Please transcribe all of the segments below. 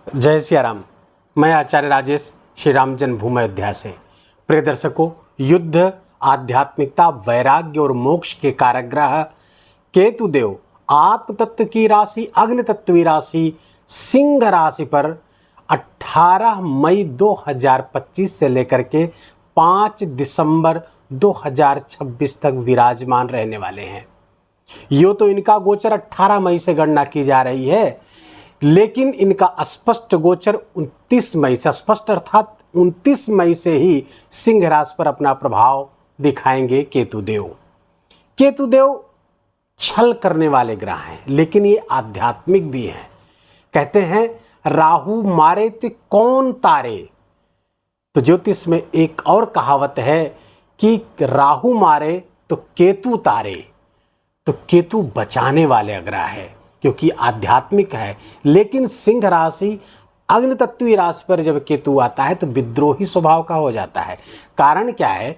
जय सिया राम। मैं आचार्य राजेश श्री राम जन्मभूमि अयोध्या से। प्रिय दर्शकों, युद्ध, आध्यात्मिकता, वैराग्य और मोक्ष के कारक केतुदेव आत्म तत्व की राशि, अग्नि तत्व की राशि सिंह राशि पर 18 मई 2025 से लेकर के 5 दिसंबर 2026 तक विराजमान रहने वाले हैं। यो तो इनका गोचर 18 मई से गणना की जा रही है, लेकिन इनका स्पष्ट गोचर 29 मई से, स्पष्ट अर्थात 29 मई से ही सिंह राशि पर अपना प्रभाव दिखाएंगे केतुदेव। केतुदेव छल करने वाले ग्रह हैं, लेकिन ये आध्यात्मिक भी हैं। कहते हैं राहु मारे तो कौन तारे। तो ज्योतिष में एक और कहावत है कि राहु मारे तो केतु तारे। तो केतु बचाने वाले ग्रह है, क्योंकि आध्यात्मिक है। लेकिन सिंह राशि, अग्नि तत्व राशि पर जब केतु आता है तो विद्रोही स्वभाव का हो जाता है। कारण क्या है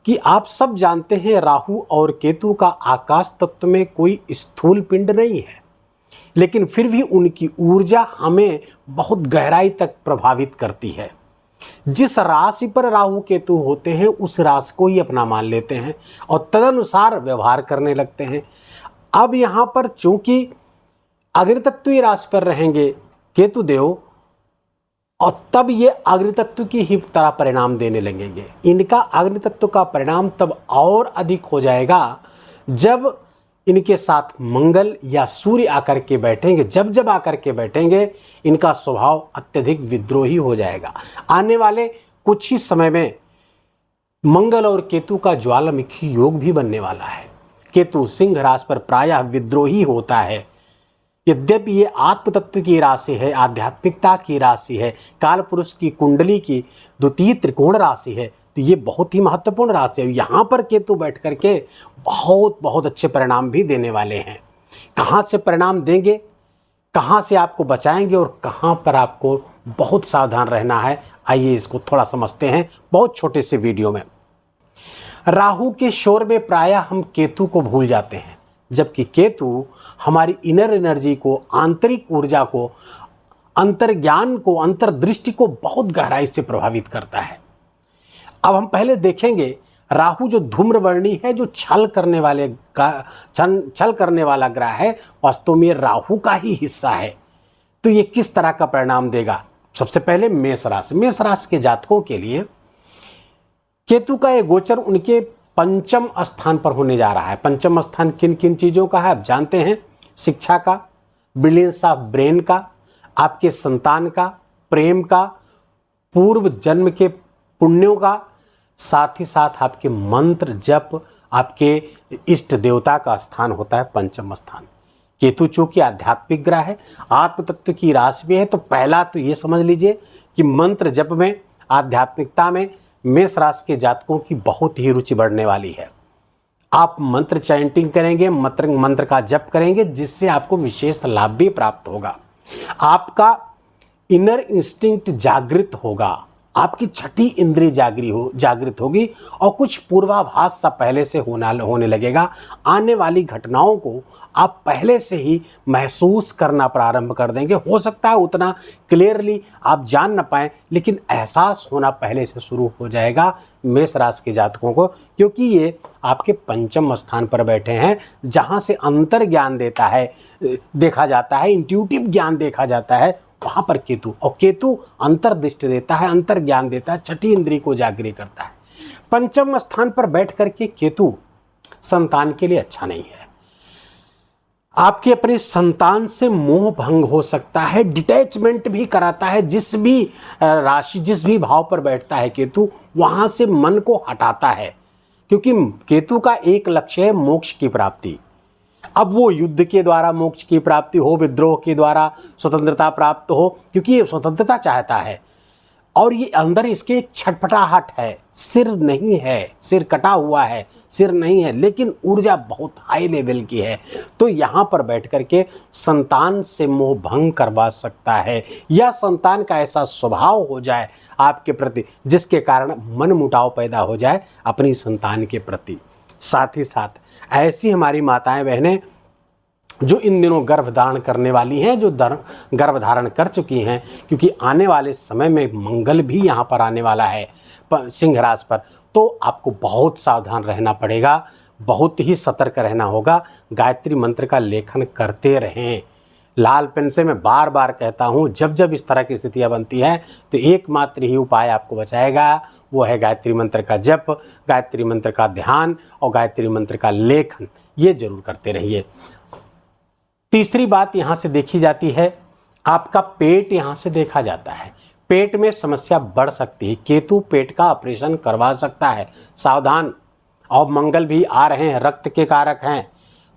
कि आप सब जानते हैं राहु और केतु का आकाश तत्व में कोई स्थूल पिंड नहीं है, लेकिन फिर भी उनकी ऊर्जा हमें बहुत गहराई तक प्रभावित करती है। जिस राशि पर राहु केतु होते हैं उस राशि को ही अपना मान लेते हैं और तदनुसार व्यवहार करने लगते हैं। अब यहाँ पर चूंकि अग्नि तत्व राशि पर रहेंगे केतु देव, और तब ये अग्नि तत्व की ही तरह परिणाम देने लगेंगे। इनका अग्नि तत्व का परिणाम तब और अधिक हो जाएगा जब इनके साथ मंगल या सूर्य आकर के बैठेंगे। जब आकर के बैठेंगे इनका स्वभाव अत्यधिक विद्रोही हो जाएगा। आने वाले कुछ ही समय में मंगल और केतु का ज्वालामुखी योग भी बनने वाला है। केतु सिंह राशि पर प्रायः विद्रोही होता है। यद्यपि ये आत्म तत्व की राशि है, आध्यात्मिकता की राशि है, काल पुरुष की कुंडली की द्वितीय त्रिकोण राशि है, तो ये बहुत ही महत्वपूर्ण राशि है। यहाँ पर केतु बैठ करके बहुत अच्छे परिणाम भी देने वाले हैं। कहाँ से परिणाम देंगे, कहाँ से आपको बचाएंगे और कहाँ पर आपको बहुत सावधान रहना है, आइए इसको थोड़ा समझते हैं बहुत छोटे से वीडियो में। राहु के शोर में प्रायः हम केतु को भूल जाते हैं, जबकि केतु हमारी इनर एनर्जी को, आंतरिक ऊर्जा को, अंतर्ज्ञान को, अंतर्दृष्टि को बहुत गहराई से प्रभावित करता है। अब हम पहले देखेंगे राहु जो धूम्रवर्णी है, जो छल करने वाला ग्रह है, वास्तव में राहु का ही हिस्सा है। तो ये किस तरह का परिणाम देगा। सबसे पहले मेष राशि के जातकों के लिए केतु का ये गोचर उनके पंचम स्थान पर होने जा रहा है। पंचम स्थान किन किन चीज़ों का है आप जानते हैं। शिक्षा का, ब्रिलियंस ऑफ ब्रेन का, आपके संतान का, प्रेम का, पूर्व जन्म के पुण्यों का, साथ ही साथ आपके मंत्र जप, आपके इष्ट देवता का स्थान होता है पंचम स्थान। केतु चूंकि आध्यात्मिक ग्रह है, आत्म तत्व की राशि में है, तो पहला तो ये समझ लीजिए कि मंत्र जप में, आध्यात्मिकता में मेष राशि के जातकों की बहुत ही रुचि बढ़ने वाली है। आप मंत्र चैंटिंग करेंगे, मंत्र का जप करेंगे, जिससे आपको विशेष लाभ भी प्राप्त होगा। आपका इनर इंस्टिंक्ट जागृत होगा, आपकी छठी इंद्रिय जागृत होगी और कुछ पूर्वाभास सा पहले से होने लगेगा। आने वाली घटनाओं को आप पहले से ही महसूस करना प्रारंभ कर देंगे। हो सकता है उतना क्लियरली आप जान न पाएं, लेकिन एहसास होना पहले से शुरू हो जाएगा मेष राशि के जातकों को, क्योंकि ये आपके पंचम स्थान पर बैठे हैं, जहां से अंतर ज्ञान देखा जाता है, इंट्यूटिव ज्ञान देखा जाता है, वहां पर केतु। और केतु अंतर्दृष्टि देता है, अंतर ज्ञान देता है, छठी इंद्रिय को जागृत करता है। पंचम स्थान पर बैठ करके केतु संतान के लिए अच्छा नहीं है। आपके अपने संतान से मोह भंग हो सकता है, डिटैचमेंट भी कराता है। जिस भी राशि, जिस भी भाव पर बैठता है केतु, वहां से मन को हटाता है, क्योंकि केतु का एक लक्ष्य है मोक्ष की प्राप्ति। अब वो युद्ध के द्वारा मोक्ष की प्राप्ति हो, विद्रोह के द्वारा स्वतंत्रता प्राप्त हो, क्योंकि ये स्वतंत्रता चाहता है। और ये अंदर इसके एक छटपटाहट है, सिर नहीं है, सिर कटा हुआ है, सिर नहीं है, लेकिन ऊर्जा बहुत हाई लेवल की है। तो यहाँ पर बैठ करके संतान से मोह भंग करवा सकता है, या संतान का ऐसा स्वभाव हो जाए आपके प्रति जिसके कारण मन मुटाव पैदा हो जाए अपनी संतान के प्रति। साथ ही साथ ऐसी हमारी माताएं बहनें जो इन दिनों गर्भ धारण करने वाली हैं, जो गर्भ धारण कर चुकी हैं, क्योंकि आने वाले समय में मंगल भी यहाँ पर आने वाला है सिंह राशि पर, तो आपको बहुत सावधान रहना पड़ेगा, बहुत ही सतर्क रहना होगा। गायत्री मंत्र का लेखन करते रहें। लाल पेन से मैं बार बार कहता हूँ, जब जब इस तरह की स्थितियाँ बनती हैं तो एकमात्र ही उपाय आपको बचाएगा, वो है गायत्री मंत्र का जप, गायत्री मंत्र का ध्यान और गायत्री मंत्र का लेखन। ये जरूर करते रहिए। तीसरी बात यहाँ से देखी जाती है, आपका पेट यहाँ से देखा जाता है। पेट में समस्या बढ़ सकती है। केतु पेट का ऑपरेशन करवा सकता है, सावधान। और मंगल भी आ रहे हैं, रक्त के कारक हैं,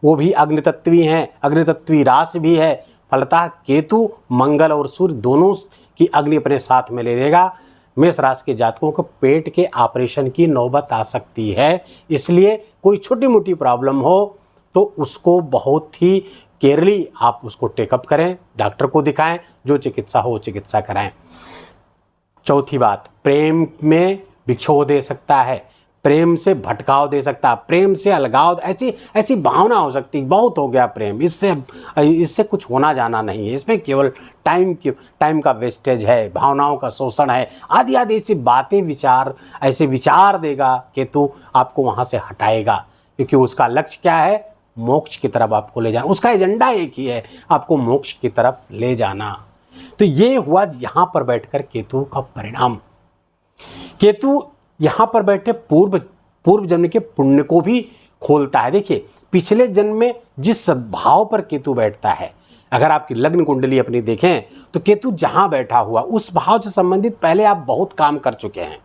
वो भी अग्नितत्वी हैं, अग्नितत्वी राशि भी है। फलतः केतु, मंगल और सूर्य दोनों की अग्नि अपने साथ में ले लेगा। मेष राशि के जातकों को पेट के ऑपरेशन की नौबत आ सकती है। इसलिए कोई छोटी मोटी प्रॉब्लम हो तो उसको बहुत ही केयरली आप उसको टेकअप करें, डॉक्टर को दिखाएं, जो चिकित्सा हो चिकित्सा कराएं। चौथी बात, प्रेम में बिछोह दे सकता है, प्रेम से भटकाव दे सकता है, प्रेम से अलगाव, ऐसी भावना हो सकती है, बहुत हो गया प्रेम, इससे कुछ होना जाना नहीं है, इसमें केवल टाइम का वेस्टेज है, भावनाओं का शोषण है, आदि आदि ऐसी बातें ऐसे विचार देगा केतु, आपको वहाँ से हटाएगा। क्योंकि उसका लक्ष्य क्या है? मोक्ष की तरफ आपको ले जाना। उसका एजेंडा एक ही है, आपको मोक्ष की तरफ ले जाना। तो ये हुआ यहाँ पर बैठकर केतु का परिणाम। केतु यहाँ पर बैठे पूर्व जन्म के पुण्य को भी खोलता है। देखिए, पिछले जन्म में जिस भाव पर केतु बैठता है, अगर आपकी लग्न कुंडली अपनी देखें तो केतु जहां बैठा हुआ उस भाव से संबंधित पहले आप बहुत काम कर चुके हैं।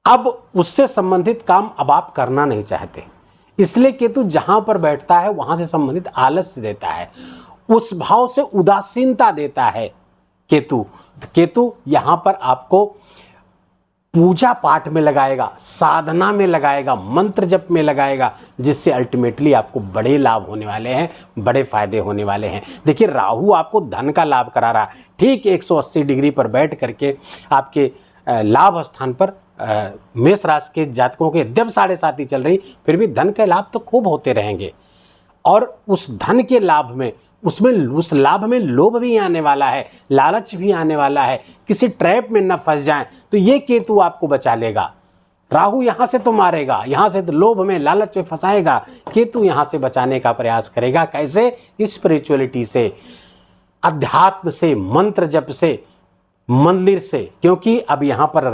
अब उससे संबंधित काम अब आप करना नहीं चाहते, इसलिए केतु जहां पर बैठता है वहां से संबंधित आलस्य देता है, उस भाव से उदासीनता देता है केतु यहां पर आपको पूजा पाठ में लगाएगा, साधना में लगाएगा, मंत्र जप में लगाएगा, जिससे अल्टीमेटली आपको बड़े लाभ होने वाले हैं, बड़े फायदे होने वाले हैं। देखिए, राहु आपको धन का लाभ करा रहा है, ठीक 180 डिग्री पर बैठ करके आपके लाभ स्थान पर। मेष राशि के जातकों के जब 7.5 ही चल रही, फिर भी धन के लाभ तो खूब होते रहेंगे। और उस धन के लाभ में उस लाभ में लोभ भी आने वाला है, लालच भी आने वाला है, किसी ट्रैप में न फंस जाएं तो ये केतु आपको बचा लेगा। राहु यहां से तो मारेगा, यहां से तो लोभ में लालच में फंसाएगा, केतु यहां से बचाने का प्रयास करेगा। कैसे? स्पिरिचुअलिटी से, अध्यात्म से, मंत्र जप से, मंदिर से। क्योंकि अब यहां पर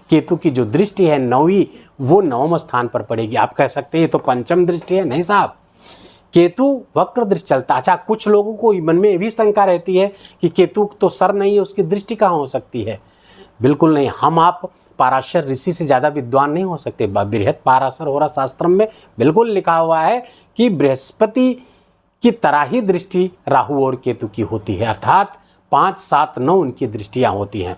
केतु की जो दृष्टि है 9वीं, वो 9वें स्थान पर पड़ेगी। आप कह सकते हैं ये तो पंचम दृष्टि है। नहीं साहब, केतु वक्र दृष्टि चलता। अच्छा, कुछ लोगों को मन में ये भी शंका रहती है कि केतु तो सर नहीं है, उसकी दृष्टि कहाँ हो सकती है? बिल्कुल नहीं, हम आप पाराशर ऋषि से ज़्यादा विद्वान नहीं हो सकते। बृहत पाराशर होरा शास्त्र में बिल्कुल लिखा हुआ है कि बृहस्पति की तरह ही दृष्टि राहु और केतु की होती है, अर्थात 5, 7, 9 उनकी दृष्टियाँ होती हैं।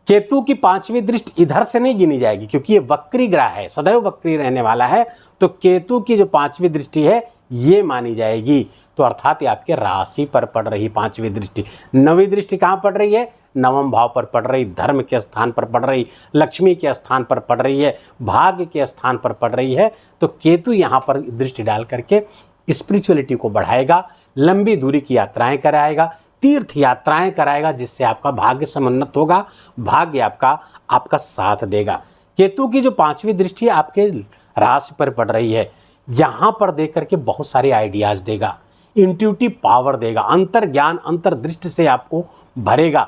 केतु की 5वीं दृष्टि इधर से नहीं गिनी जाएगी, क्योंकि ये वक्री ग्रह है, सदैव वक्री रहने वाला है। तो केतु की जो 5वीं दृष्टि है ये मानी जाएगी। तो अर्थात ये आपके राशि पर पड़ रही 5वीं दृष्टि। 9वीं दृष्टि कहाँ पड़ रही है? 9वें भाव पर पड़ रही, धर्म के स्थान पर पड़ रही, लक्ष्मी के स्थान पर पड़ रही है, भाग्य के स्थान पर पड़ रही है। तो केतु यहाँ पर दृष्टि डाल करके स्पिरिचुअलिटी को बढ़ाएगा, लंबी दूरी की यात्राएं कराएगा, तीर्थ यात्राएं कराएगा, जिससे आपका भाग्य समुन्नत होगा, भाग्य आपका साथ देगा। केतु की जो 5वीं दृष्टि आपके राशि पर पड़ रही है, यहाँ पर देख करके बहुत सारे आइडियाज़ देगा, इंट्यूटिव पावर देगा, अंतर्ज्ञान अंतर्दृष्टि से आपको भरेगा,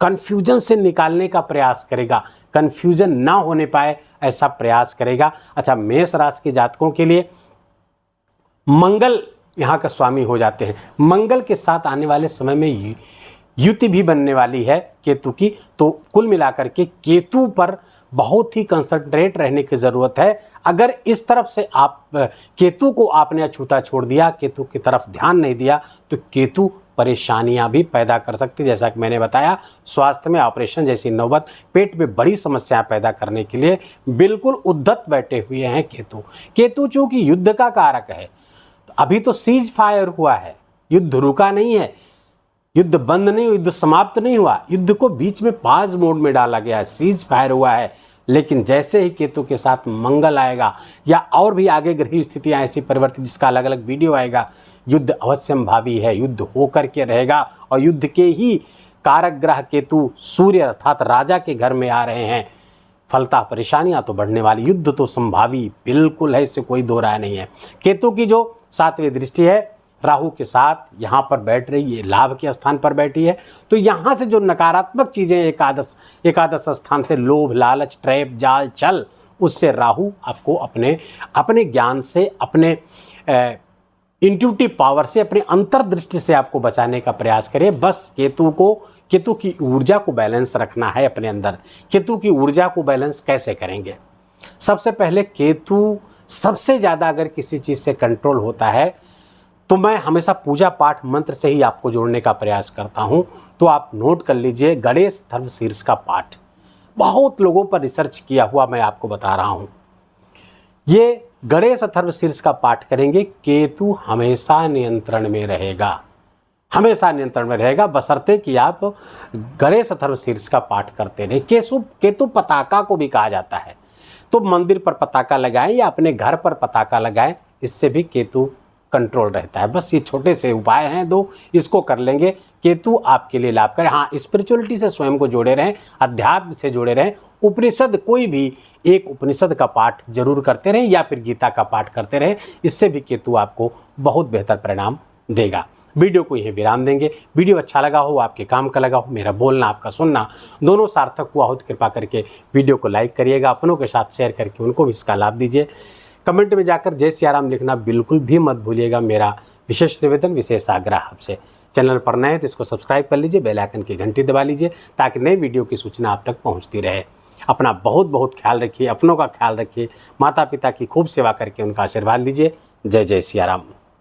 कन्फ्यूजन से निकालने का प्रयास करेगा, कन्फ्यूजन ना होने पाए ऐसा प्रयास करेगा। अच्छा, मेष राशि के जातकों के लिए मंगल यहाँ का स्वामी हो जाते हैं। मंगल के साथ आने वाले समय में युति भी बनने वाली है केतु की। तो कुल मिलाकर के केतु पर बहुत ही कंसंट्रेट रहने की ज़रूरत है। अगर इस तरफ से आप केतु को आपने अछूता छोड़ दिया, केतु की तरफ ध्यान नहीं दिया, तो केतु परेशानियां भी पैदा कर सकती है। जैसा कि मैंने बताया, स्वास्थ्य में ऑपरेशन जैसी नौबत, पेट में बड़ी समस्याएं पैदा करने के लिए बिल्कुल उद्धत बैठे हुए हैं केतु चूंकि युद्ध का कारक है, तो अभी तो सीज फायर हुआ है, युद्ध रुका नहीं है, युद्ध बंद नहीं, युद्ध समाप्त नहीं हुआ, युद्ध को बीच में पाज मोड में डाला गया है, सीज फायर हुआ है। लेकिन जैसे ही केतु के साथ मंगल आएगा या और भी आगे ग्रह स्थितियाँ ऐसी परिवर्तित जिसका अलग अलग वीडियो आएगा, युद्ध अवश्यंभावी है, युद्ध होकर के रहेगा। और युद्ध के ही कारक ग्रह केतु सूर्य अर्थात राजा के घर में आ रहे हैं। फलता परेशानियां तो बढ़ने वाली, युद्ध तो संभावी बिल्कुल है, इससे कोई दो राय नहीं है। केतु की जो 7वीं दृष्टि है राहु के साथ यहाँ पर बैठ रही है, लाभ के स्थान पर बैठी है, तो यहाँ से जो नकारात्मक चीज़ें एकादश स्थान से लोभ लालच ट्रैप जाल चल, उससे राहु आपको अपने ज्ञान से, अपने इंट्यूटिव पावर से, अपने अंतर्दृष्टि से आपको बचाने का प्रयास करें। बस केतु की ऊर्जा को बैलेंस रखना है अपने अंदर। केतु की ऊर्जा को बैलेंस कैसे करेंगे? सबसे पहले केतु सबसे ज़्यादा अगर किसी चीज़ से कंट्रोल होता है तो मैं हमेशा पूजा पाठ मंत्र से ही आपको जोड़ने का प्रयास करता हूं। तो आप नोट कर लीजिए, गणेश अथर्वशीर्ष का पाठ बहुत लोगों पर रिसर्च किया हुआ मैं आपको बता रहा हूं। ये गणेश अथर्वशीर्ष का पाठ करेंगे, केतु हमेशा नियंत्रण में रहेगा, हमेशा नियंत्रण में रहेगा, बशर्ते कि आप गणेश अथर्वशीर्ष का पाठ करते रहें। केतु पताका को भी कहा जाता है, तो मंदिर पर पताका लगाएं या अपने घर पर पताका लगाएं, इससे भी केतु कंट्रोल रहता है। बस ये छोटे से उपाय हैं 2, इसको कर लेंगे, केतु आपके लिए लाभकारी। हाँ, स्पिरिचुअलिटी से स्वयं को जोड़े रहें, अध्यात्म से जुड़े रहें, उपनिषद कोई भी एक उपनिषद का पाठ जरूर करते रहें या फिर गीता का पाठ करते रहें, इससे भी केतु आपको बहुत बेहतर परिणाम देगा। वीडियो को यहीं विराम देंगे। वीडियो अच्छा लगा हो, आपके काम का लगा हो, मेरा बोलना आपका सुनना दोनों सार्थक हुआ हो तो कृपा करके वीडियो को लाइक करिएगा, अपनों के साथ शेयर करके उनको भी इसका लाभ दीजिए। कमेंट में जाकर जय सियाराम लिखना बिल्कुल भी मत भूलिएगा, मेरा विशेष निवेदन, विशेष आग्रह आपसे। चैनल पर नए तो इसको सब्सक्राइब कर लीजिए, बेल आइकन की घंटी दबा लीजिए ताकि नई वीडियो की सूचना आप तक पहुंचती रहे। अपना बहुत बहुत ख्याल रखिए, अपनों का ख्याल रखिए, माता पिता की खूब सेवा करके उनका आशीर्वाद लीजिए। जय जय सियाराम।